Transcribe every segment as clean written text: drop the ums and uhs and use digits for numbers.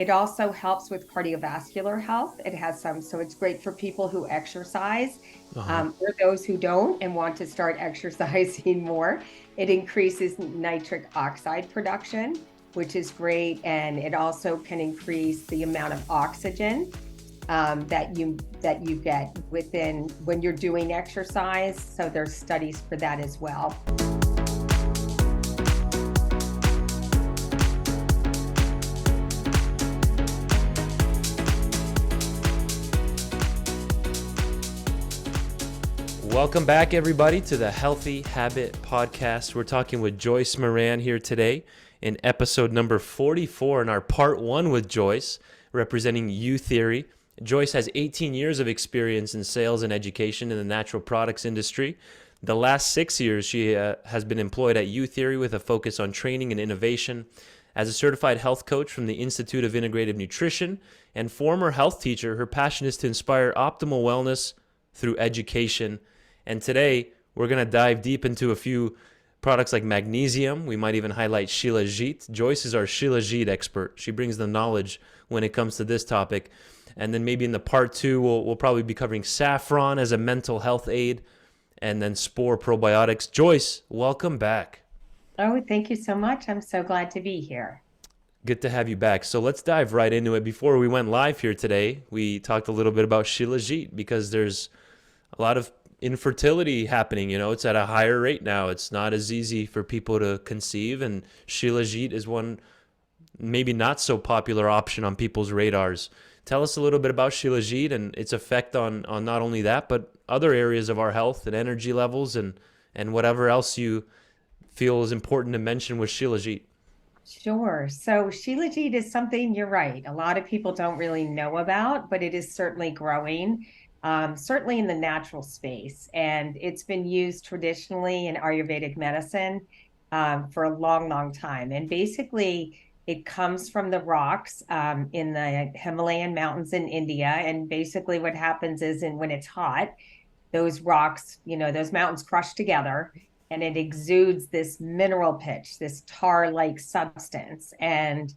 It also helps with cardiovascular health. It has some, so it's great for people who exercise, Uh-huh. or those who don't and want to start exercising more. It increases nitric oxide production, which is great, and it also can increase the amount of oxygen that you get within when you're doing exercise. So there's studies for that as well. Welcome back, everybody, to the Healthy Habit Podcast. We're talking with Joyce Moran here today in episode number 44 in our part one with Joyce, representing Youtheory. Joyce has 18 years of experience in sales and education in the natural products industry. The last 6 years, she has been employed at Youtheory with a focus on training and innovation. As a certified health coach from the Institute of Integrative Nutrition and former health teacher, her passion is to inspire optimal wellness through education. And today, we're going to dive deep into a few products like magnesium. We might even highlight Shilajit. Joyce is our Shilajit expert. She brings the knowledge when it comes to this topic. And then maybe in the part two, we'll probably be covering saffron as a mental health aid, and then spore probiotics. Joyce, welcome back. Oh, thank you so much. I'm so glad to be here. Good to have you back. So let's dive right into it. Before we went live here today, we talked a little bit about Shilajit because there's a lot of infertility happening. You know, it's at a higher rate now. It's not as easy for people to conceive, and Shilajit is one maybe not so popular option on people's radars. Tell us a little bit about Shilajit and its effect on not only that, but other areas of our health and energy levels and whatever else you feel is important to mention with Shilajit. Sure. So Shilajit is something, you're right, a lot of people don't really know about, but it is certainly growing, certainly in the natural space. And it's been used traditionally in Ayurvedic medicine for a long, long time. And basically, it comes from the rocks in the Himalayan mountains in India. And basically, what happens is, when it's hot, those rocks, those mountains crush together and it exudes this mineral pitch, this tar like substance. And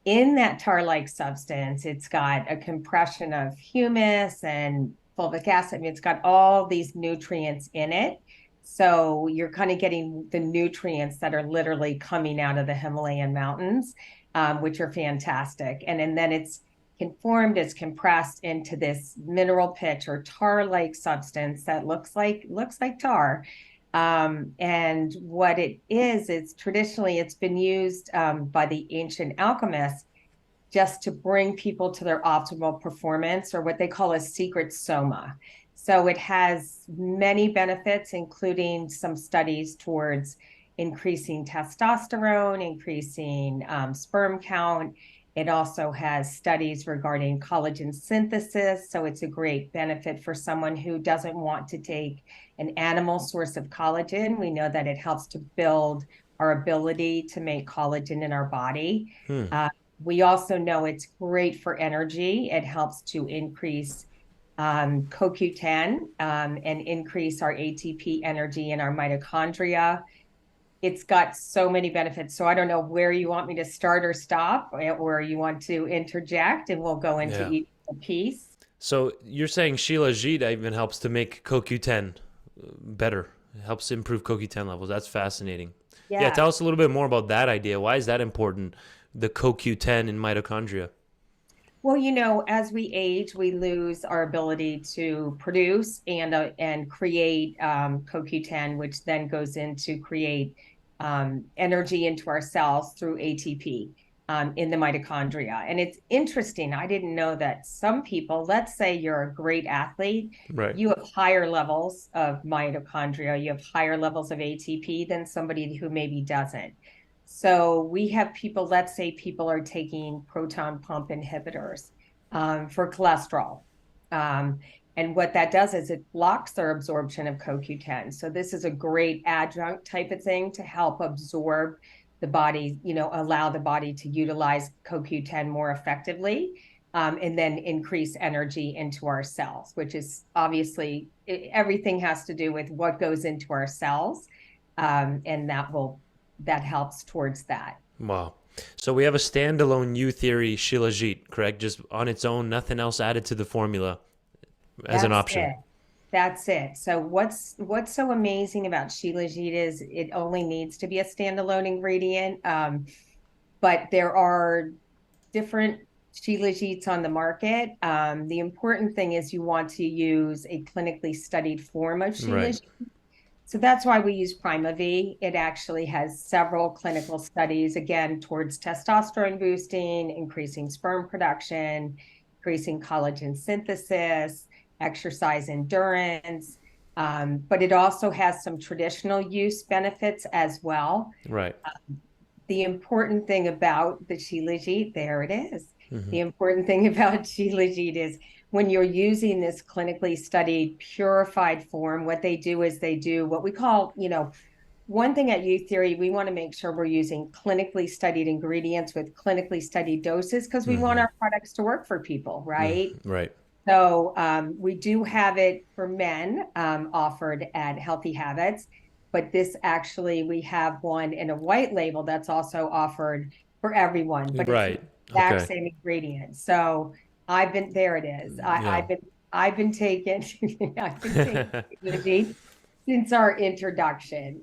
in that tar like substance, it's got a compression of humus and fulvic acid. I mean, it's got all these nutrients in it. So you're kind of getting the nutrients that are literally coming out of the Himalayan mountains, which are fantastic. And then it's compressed into this mineral pitch or tar-like substance that looks like tar. And what it is, it's traditionally it's been used by the ancient alchemists just to bring people to their optimal performance, or what they call a secret soma. So it has many benefits, including some studies towards increasing testosterone, increasing sperm count. It also has studies regarding collagen synthesis. So it's a great benefit for someone who doesn't want to take an animal source of collagen. We know that it helps to build our ability to make collagen in our body. Hmm. We also know it's great for energy. It helps to increase CoQ10 and increase our ATP energy in our mitochondria. It's got so many benefits. So I don't know where you want me to start or stop, or you want to interject, and we'll go into Yeah. each piece. So you're saying Shilajit even helps to make CoQ10 better. It helps improve CoQ10 levels. That's fascinating. Yeah, Yeah. tell us a little bit more about that idea. Why is that important? The CoQ10 in mitochondria. Well, as we age, we lose our ability to produce and create CoQ10, which then goes into create energy into our cells through ATP in the mitochondria. And it's interesting. I didn't know that some people, let's say you're a great athlete, Right. you have higher levels of mitochondria, you have higher levels of ATP than somebody who maybe doesn't. So we have people, let's say people are taking proton pump inhibitors for cholesterol. Um, and what that does is it blocks their absorption of CoQ10. So this is a great adjunct type of thing to help absorb the body, allow the body to utilize CoQ10 more effectively, and then increase energy into our cells, which is obviously everything has to do with what goes into our cells. And that helps towards that. Wow. So we have a standalone Youtheory Shilajit, correct? Just on its own, nothing else added to the formula as an That's option. it. That's it. So what's so amazing about Shilajit is it only needs to be a standalone ingredient. But there are different Shilajits on the market. The important thing is you want to use a clinically studied form of Right. Shilajit. So that's why we use Prima V. It actually has several clinical studies, again, towards testosterone boosting, increasing sperm production, increasing collagen synthesis, exercise endurance. But it also has some traditional use benefits as well. Right. The important thing about the Shilajit, there it is. Hmm. The important thing about Shilajit is when you're using this clinically studied purified form, what they do is they do what we call, one thing at Youtheory, we want to make sure we're using clinically studied ingredients with clinically studied doses because we want Hmm. our products to work for people, right? Right. So we do have it for men offered at Healthy Habits, but this actually, we have one in a white label that's also offered for everyone, but it's the Right. exact Okay. same ingredient. So there it is. Yeah. I've been taking, I've been taking Shilajit since our introduction.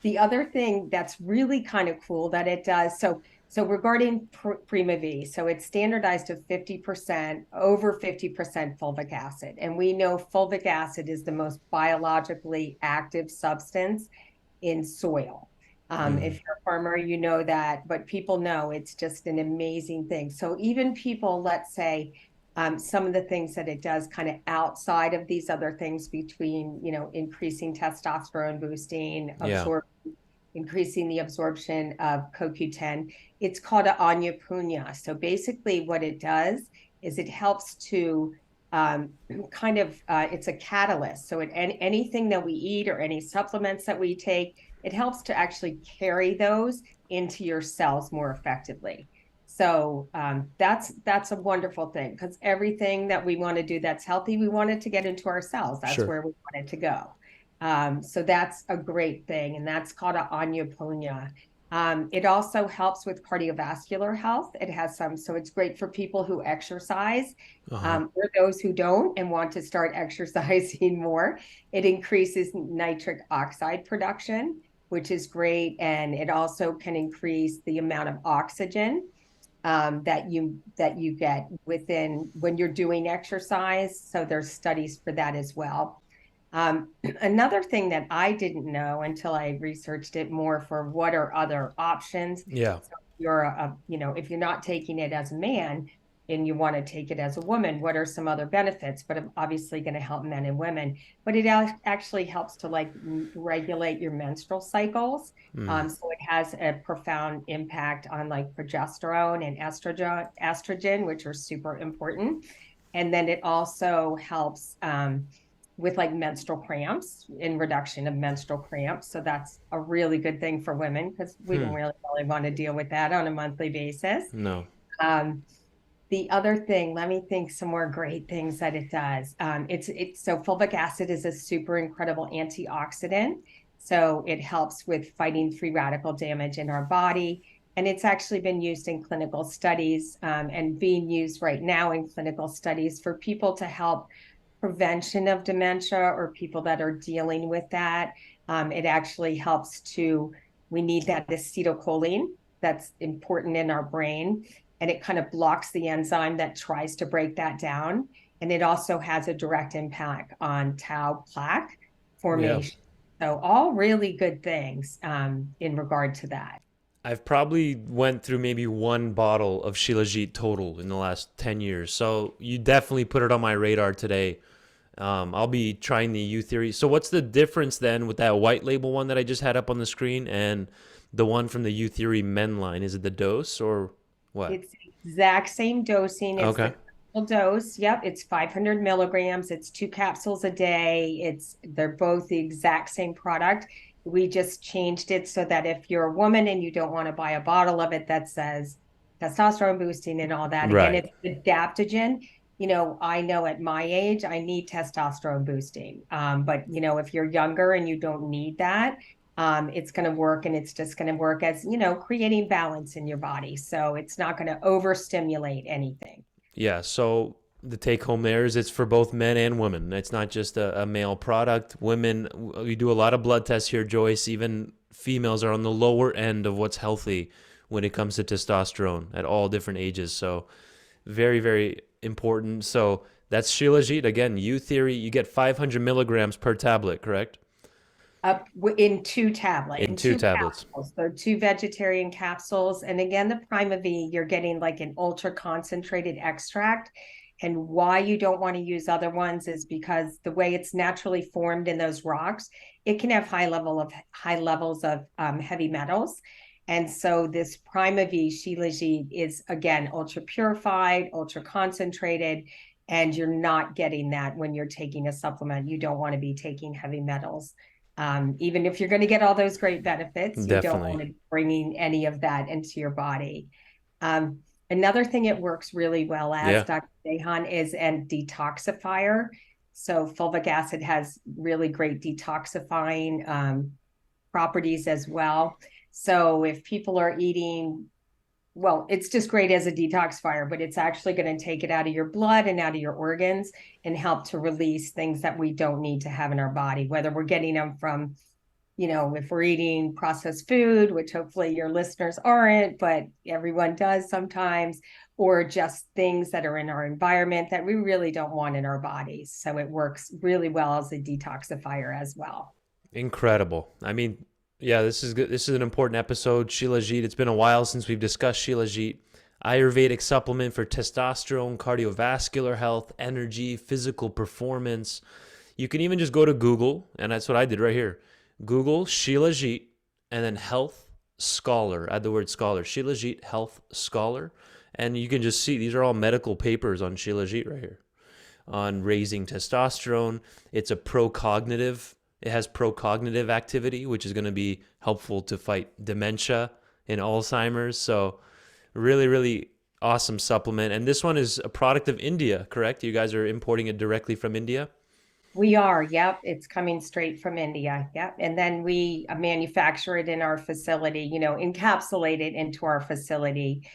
The other thing that's really kind of cool that it does, so regarding Prima V, so it's standardized to 50%, over 50% fulvic acid. And we know fulvic acid is the most biologically active substance in soil. If Hmm. you're a farmer, you know that, but people know it's just an amazing thing. So even people, let's say, some of the things that it does kind of outside of these other things between, increasing testosterone boosting, Yeah. increasing the absorption of CoQ10. It's called a Anya Punya. So basically what it does is it helps to it's a catalyst. So anything that we eat or any supplements that we take, it helps to actually carry those into your cells more effectively. So that's a wonderful thing because everything that we want to do that's healthy, we want it to get into our cells. That's Sure. where we want it to go. So that's a great thing, and that's called a Anya Punya. It also helps with cardiovascular health. It has some, so it's great for people who exercise, Uh-huh. or those who don't and want to start exercising more. It increases nitric oxide production, which is great, and it also can increase the amount of oxygen that you get within when you're doing exercise. So there's studies for that as well. Another thing that I didn't know until I researched it more for what are other options. Yeah. So if you're not taking it as a man and you want to take it as a woman, what are some other benefits? But I'm obviously going to help men and women. But it actually helps to like regulate your menstrual cycles. Mm. So it has a profound impact on like progesterone and estrogen, which are super important. And then it also helps with like menstrual cramps in reduction of menstrual cramps. So that's a really good thing for women because we don't Hmm. really want to deal with that on a monthly basis. No. Um, the other thing, let me think some more great things that it does. It's so fulvic acid is a super incredible antioxidant. So it helps with fighting free radical damage in our body. And it's actually been used in clinical studies and being used right now in clinical studies for people to help prevention of dementia or people that are dealing with that. It actually helps we need that acetylcholine that's important in our brain, and it kind of blocks the enzyme that tries to break that down. And it also has a direct impact on tau plaque Yeah. formation. So all really good things in regard to that. I've probably went through maybe one bottle of Shilajit total in the last 10 years. So you definitely put it on my radar today. I'll be trying the Youtheory. So what's the difference then with that white label one that I just had up on the screen and the one from the Youtheory men line? Is it the dose or what? It's the exact same dosing. It's Okay. the dose. Yep, it's 500 milligrams. It's 2 capsules a day. They're both the exact same product. We just changed it so that if you're a woman and you don't want to buy a bottle of it that says testosterone boosting and all that, again, Right. it's adaptogen. I know at my age, I need testosterone boosting. But if you're younger and you don't need that, it's going to work, and it's just going to work as, creating balance in your body. So it's not going to overstimulate anything. Yeah. So the take home there is it's for both men and women. It's not just a male product. Women, we do a lot of blood tests here, Joyce. Even females are on the lower end of what's healthy when it comes to testosterone at all different ages. So very, very important. So that's Shilajit. Again, Youtheory, you get 500 milligrams per tablet, correct? Up in two tablet In in two two tablets. capsules. So two vegetarian capsules. And again, the Prima V, you're getting like an ultra concentrated extract. And why you don't want to use other ones is because the way it's naturally formed in those rocks, it can have high levels of heavy metals. And so this Prima V Shilajit is again ultra purified, ultra concentrated, and you're not getting that when you're taking a supplement. You don't want to be taking heavy metals. Even if you're going to get all those great benefits, you don't want Definitely. to be bringing any of that into your body. Um, Another thing it works really well as, Yeah. Dr. Dehan, is a detoxifier. So fulvic acid has really great detoxifying properties as well. So if people are eating, well, it's just great as a detoxifier, but it's actually going to take it out of your blood and out of your organs and help to release things that we don't need to have in our body, whether we're getting them from, if we're eating processed food, which hopefully your listeners aren't, but everyone does sometimes, or just things that are in our environment that we really don't want in our bodies. So it works really well as a detoxifier as well. Incredible. I mean, yeah, this is good. This is an important episode. Shilajit. It's been a while since we've discussed Shilajit. Ayurvedic supplement for testosterone, cardiovascular health, energy, physical performance. You can even just go to Google, and that's what I did right here. Google Shilajit and then health scholar. Add the word scholar. Shilajit health scholar. And you can just see these are all medical papers on Shilajit right here on raising testosterone. It's a pro-cognitive. It has pro-cognitive activity, which is going to be helpful to fight dementia and Alzheimer's. So really, really awesome supplement. And this one is a product of India, correct? You guys are importing it directly from India? We are, yep. It's coming straight from India, yep. And then we manufacture it in our facility, encapsulate it into our facility.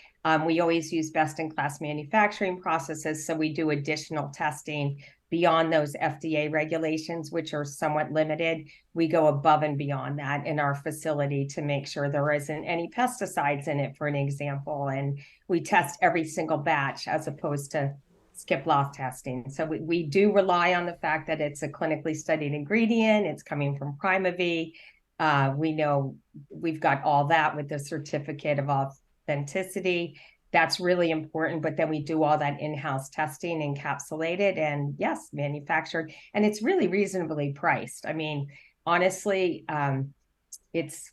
We always use best in class manufacturing processes. So we do additional testing beyond those FDA regulations, which are somewhat limited. We go above and beyond that in our facility to make sure there isn't any pesticides in it, for an example. And we test every single batch as opposed to skip lot testing. So we do rely on the fact that it's a clinically studied ingredient. It's coming from Prima V. We know we've got all that with the certificate of authenticity. That's really important. But then we do all that in-house testing, encapsulated, and yes, manufactured. And it's really reasonably priced. I mean, honestly, it's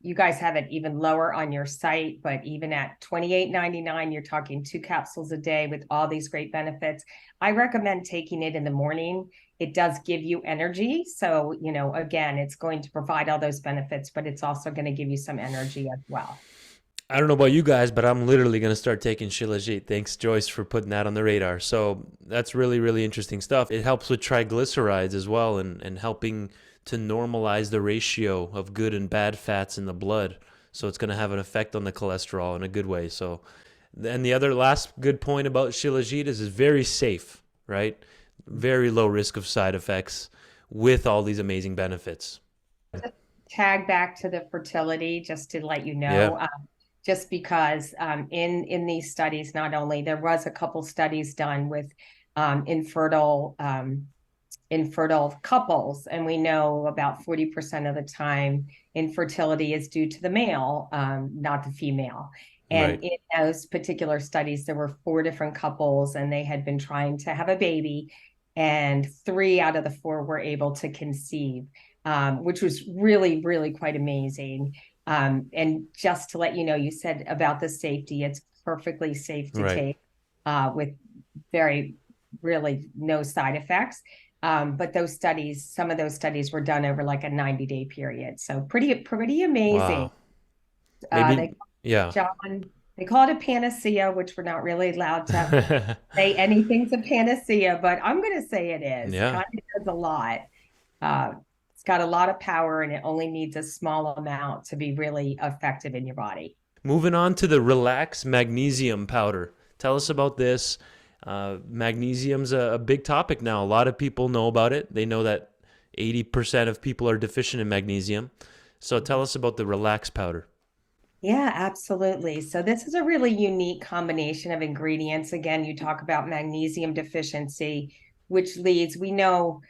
you guys have it even lower on your site, but even at $28.99, you're talking 2 capsules a day with all these great benefits. I recommend taking it in the morning. It does give you energy. So, again, it's going to provide all those benefits, but it's also going to give you some energy as well. I don't know about you guys, but I'm literally going to start taking Shilajit. Thanks, Joyce, for putting that on the radar. So that's really, really interesting stuff. It helps with triglycerides as well and helping to normalize the ratio of good and bad fats in the blood. So it's going to have an effect on the cholesterol in a good way. So, and the other last good point about Shilajit is it's very safe, right? Very low risk of side effects with all these amazing benefits. Tag back to the fertility just to let you Yeah, know. Just because in these studies, not only there was a couple studies done with infertile couples, and we know about 40% of the time infertility is due to the male, not the female. right. And in those particular studies, there were 4 different couples, and they had been trying to have a baby, and 3 out of the 4 were able to conceive, which was really, really quite amazing. And just to let you know, you said about the safety, it's perfectly safe to Right. take with very, really no side effects. But some of those studies were done over like a 90-day period. So pretty amazing. Wow. They Maybe, yeah. John, they call it a panacea, which we're not really allowed to say anything's a panacea, but I'm going to say it is. Yeah. God, it does a lot. Uh, It's got a lot of power and it only needs a small amount to be really effective in your body. Moving on to the Relax Magnesium Powder. Tell us about this. Magnesium's a big topic now. A lot of people know about it. They know that 80% of people are deficient in magnesium. So tell us about the Relax Powder. Yeah, absolutely. So this is a really unique combination of ingredients. Again, you talk about magnesium deficiency, which leads, we know,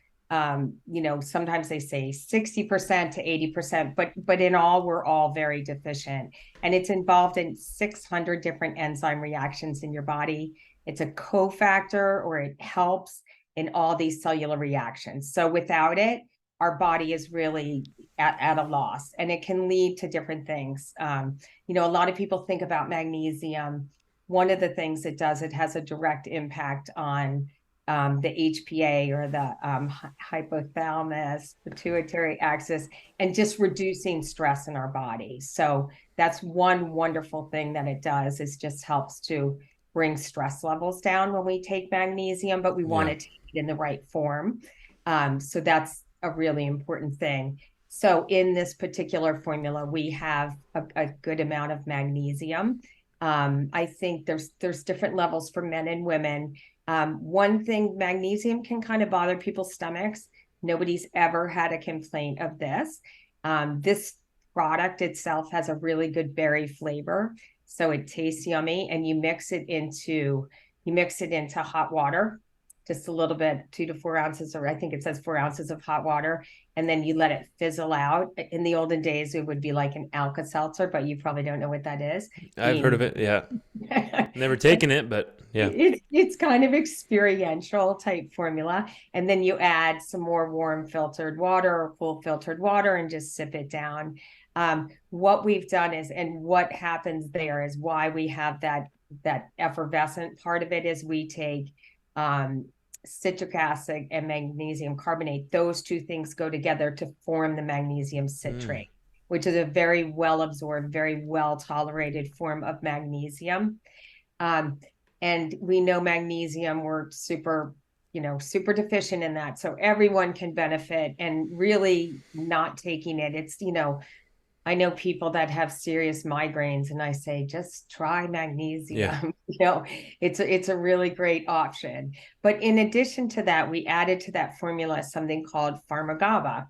sometimes they say 60% to 80%, but in all, we're all very deficient. And it's involved in 600 different enzyme reactions in your body. It's a cofactor, or it helps in all these cellular reactions. So without it, our body is really at a loss, and it can lead to different things. A lot of people think about magnesium. One of the things it does, it has a direct impact on the HPA, or the hypothalamus pituitary axis, and just reducing stress in our body. So that's one wonderful thing that it does, is just helps to bring stress levels down when we take magnesium, but we want Yeah. to take it in the right form. So that's a really important thing. So in this particular formula, we have a good amount of magnesium. I think there's different levels for men and women. One thing, magnesium can kind of bother people's stomachs. Nobody's ever had a complaint of this. This product itself has a really good berry flavor, so it tastes yummy, and you mix it into hot water, just a little bit, 2 to 4 ounces, or I think it says 4 ounces of hot water, and then you let it fizzle out. In the olden days, it would be like an Alka-Seltzer, but you probably don't know what that is. I've heard of it. Yeah. Never taken it, but yeah. It's kind of experiential type formula. And then you add some more warm filtered water or cool filtered water and just sip it down. What we've done is, and what happens there is why we have that effervescent part of it, is we take citric acid and magnesium carbonate. Those two things go together to form the magnesium citrate, which is a very well absorbed, very well tolerated form of magnesium. And we know magnesium, we're super deficient in that. So everyone can benefit, and really not taking it. I know people that have serious migraines, and I say, just try magnesium. Yeah. It's a really great option. But in addition to that, we added to that formula something called pharmagaba.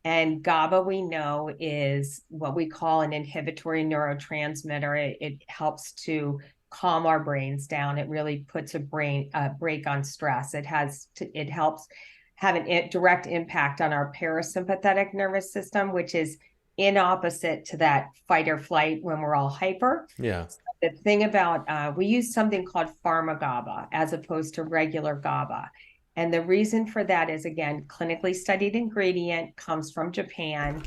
And GABA, we know, is what we call an inhibitory neurotransmitter. It helps to calm our brains down. It really puts a break on stress. It helps have a direct impact on our parasympathetic nervous system, which is in opposite to that fight or flight when we're all hyper. Yeah. So the thing about, we use something called pharmagaba as opposed to regular GABA. And the reason for that is, again, clinically studied ingredient, comes from Japan.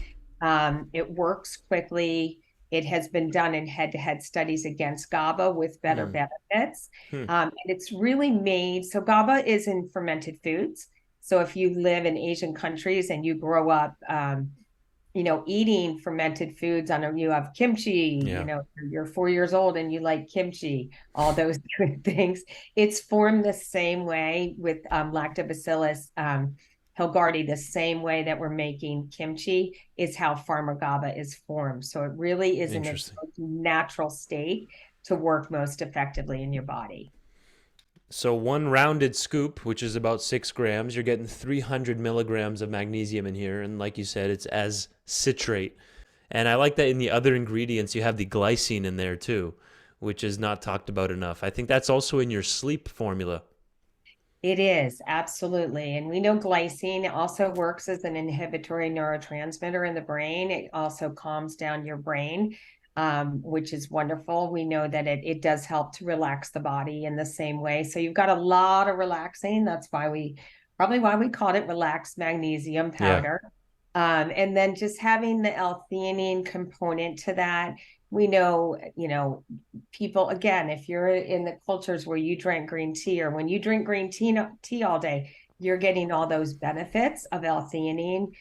It works quickly. It has been done in head-to-head studies against GABA with better benefits. And it's really made, so GABA is in fermented foods. So if you live in Asian countries and you grow up, eating fermented foods, you have kimchi, you're 4 years old and you like kimchi, all those good things. It's formed the same way with lactobacillus hilgardi, the same way that we're making kimchi is how pharmagaba is formed. So it really is in its natural state to work most effectively in your body. So one rounded scoop, which is about 6 grams, you're getting 300 milligrams of magnesium in here. And like you said, it's as citrate. And I like that in the other ingredients, you have the glycine in there too, which is not talked about enough. I think that's also in your sleep formula. It is, absolutely. And we know glycine also works as an inhibitory neurotransmitter in the brain. It also calms down your brain, which is wonderful. We know that it does help to relax the body in the same way. So you've got a lot of relaxing. That's why we called it relaxed magnesium powder. Yeah. And then just having the L-theanine component to that. We know, people, again, if you're in the cultures where you drink green tea, or when you drink green tea all day, you're getting all those benefits of L-theanine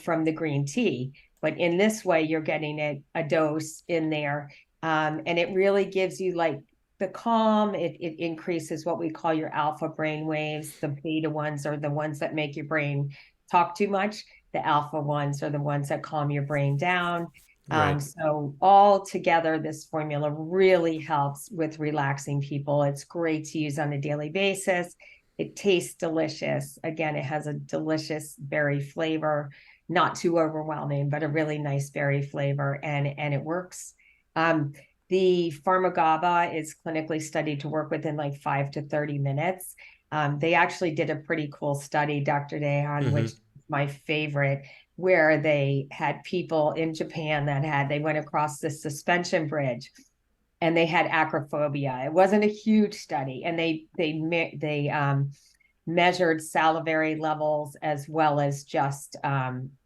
from the green tea. But in this way, you're getting a dose in there. And it really gives you like the calm. It increases what we call your alpha brain waves. The beta ones are the ones that make your brain talk too much. The alpha ones are the ones that calm your brain down. Right. So all together, this formula really helps with relaxing people. It's great to use on a daily basis. It tastes delicious. Again, it has a delicious berry flavor, not too overwhelming, but a really nice berry flavor, and it works. Um, the pharmagaba is clinically studied to work within like 5 to 30 minutes. They actually did a pretty cool study, Dr. Dehan, which Mm-hmm. is my favorite, where they had people in Japan they went across this suspension bridge and they had acrophobia. It wasn't a huge study, and they measured salivary levels as well as just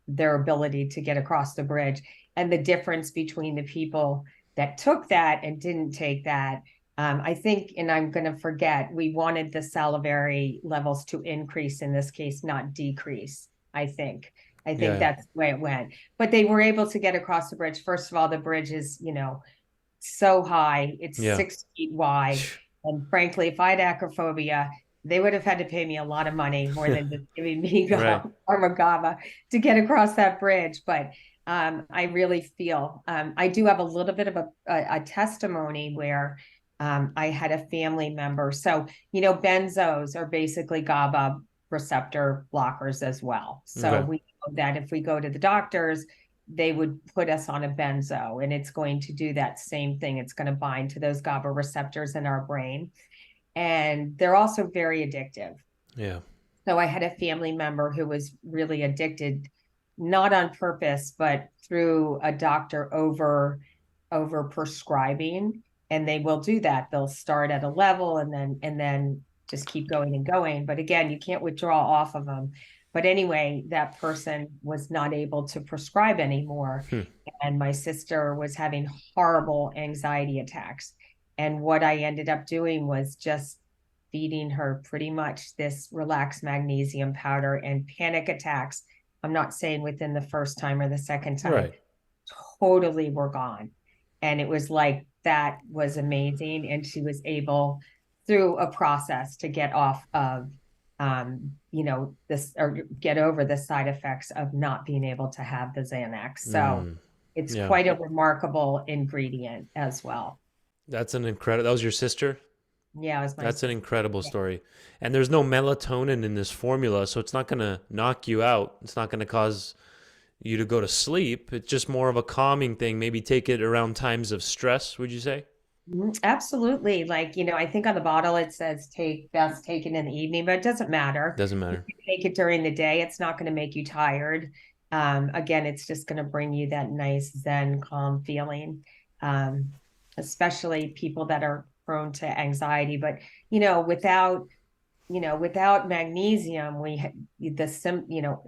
their ability to get across the bridge, and the difference between the people that took that and didn't take that. I think, and I'm going to forget, we wanted the salivary levels to increase in this case, not decrease. I think. I think Yeah. that's the way it went. But they were able to get across the bridge. First of all, the bridge is, so high. It's Yeah. 6 feet wide. And frankly, if I had acrophobia, they would have had to pay me a lot of money, more than just giving me Right. Armagava to get across that bridge. But I really feel I do have a little bit of a testimony where I had a family member. So, benzos are basically GABA receptor blockers as well. So Okay. we know that if we go to the doctors, they would put us on a benzo, and it's going to do that same thing. It's going to bind to those GABA receptors in our brain. And they're also very addictive. Yeah. So I had a family member who was really addicted, not on purpose, but through a doctor over prescribing. And they will do that. They'll start at a level and then just keep going and going. But again, you can't withdraw off of them. But anyway, that person was not able to prescribe anymore. Hmm. And my sister was having horrible anxiety attacks. And what I ended up doing was just feeding her pretty much this relaxed magnesium powder, and panic attacks. I'm not saying within the first time or the second time, Right. totally were gone. And it was like, that was amazing. And she was able, through a process, to get off of, this, or get over the side effects of not being able to have the Xanax. So Mm. it's Yeah. quite a remarkable ingredient as well. That's an incredible. That was your sister? Yeah, it was my That's an sister. incredible story. And there's no melatonin in this formula, so it's not going to knock you out. It's not going to cause you to go to sleep. It's just more of a calming thing. Maybe take it around times of stress, would you say? Absolutely. Like, I think on the bottle it says take best taken in the evening, but it doesn't matter. Doesn't You matter. can take it during the day. It's not going to make you tired. Again, it's just going to bring you that nice Zen, calm feeling. Um, Especially people that are prone to anxiety. But, without magnesium,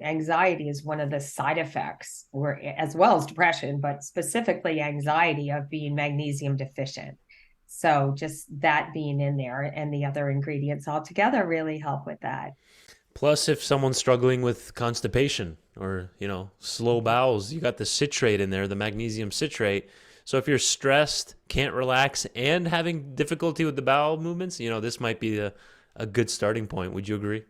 anxiety is one of the side effects, or as well as depression, but specifically anxiety, of being magnesium deficient. So just that being in there and the other ingredients all together really help with that. Plus, if someone's struggling with constipation or, slow bowels, you got the citrate in there, the magnesium citrate. So if you're stressed, can't relax, and having difficulty with the bowel movements, this might be a good starting point. Would you agree?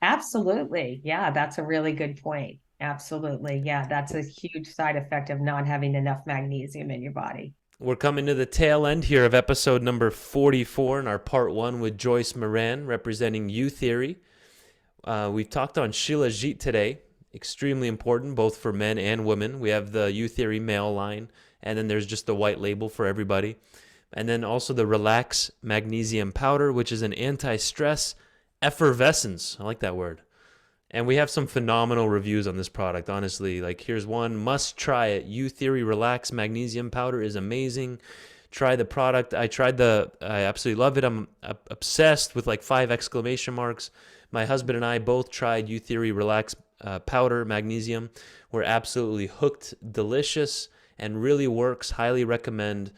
Absolutely. Yeah, that's a really good point. Absolutely. Yeah, that's a huge side effect of not having enough magnesium in your body. We're coming to the tail end here of episode number 44 in our part one with Joyce Moran, representing Youtheory. We've talked on Shilajit today, extremely important both for men and women. We have the Youtheory male line, and then there's just the white label for everybody. And then also the Relax Magnesium Powder, which is an anti-stress effervescence. I like that word. And we have some phenomenal reviews on this product, honestly. Like, here's one: must try it. Youtheory Relax Magnesium Powder is amazing. Try the product. I absolutely love it. I'm obsessed with like 5 exclamation marks. My husband and I both tried Youtheory Relax Powder Magnesium. We're absolutely hooked. Delicious and really works. Highly recommend.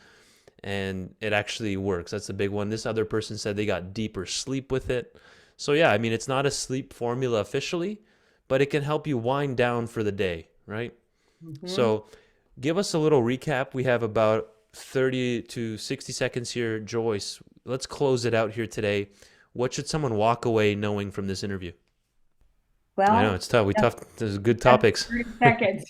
And it actually works. That's the big one. This other person said they got deeper sleep with it. So yeah, I mean, it's not a sleep formula officially, but it can help you wind down for the day, right? Mm-hmm. So give us a little recap. We have about 30 to 60 seconds here. Joyce, let's close it out here today. What should someone walk away knowing from this interview? I know Well, it's tough. We that's tough. There's good that's topics. 30 seconds.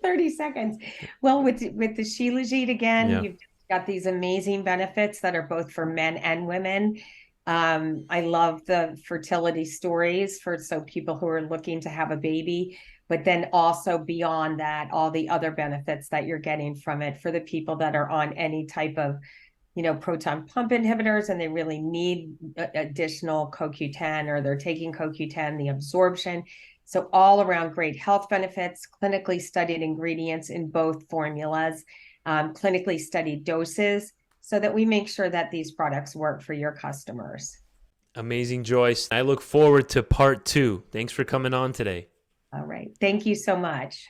30 seconds. Well, with the Shilajit again, Yeah. you've got these amazing benefits that are both for men and women. I love the fertility stories for so people who are looking to have a baby, but then also beyond that, all the other benefits that you're getting from it for the people that are on any type of proton pump inhibitors and they really need additional CoQ10 or they're taking CoQ10, the absorption. So all around great health benefits, clinically studied ingredients in both formulas, clinically studied doses so that we make sure that these products work for your customers. Amazing, Joyce. I look forward to part 2. Thanks for coming on today. All right. Thank you so much.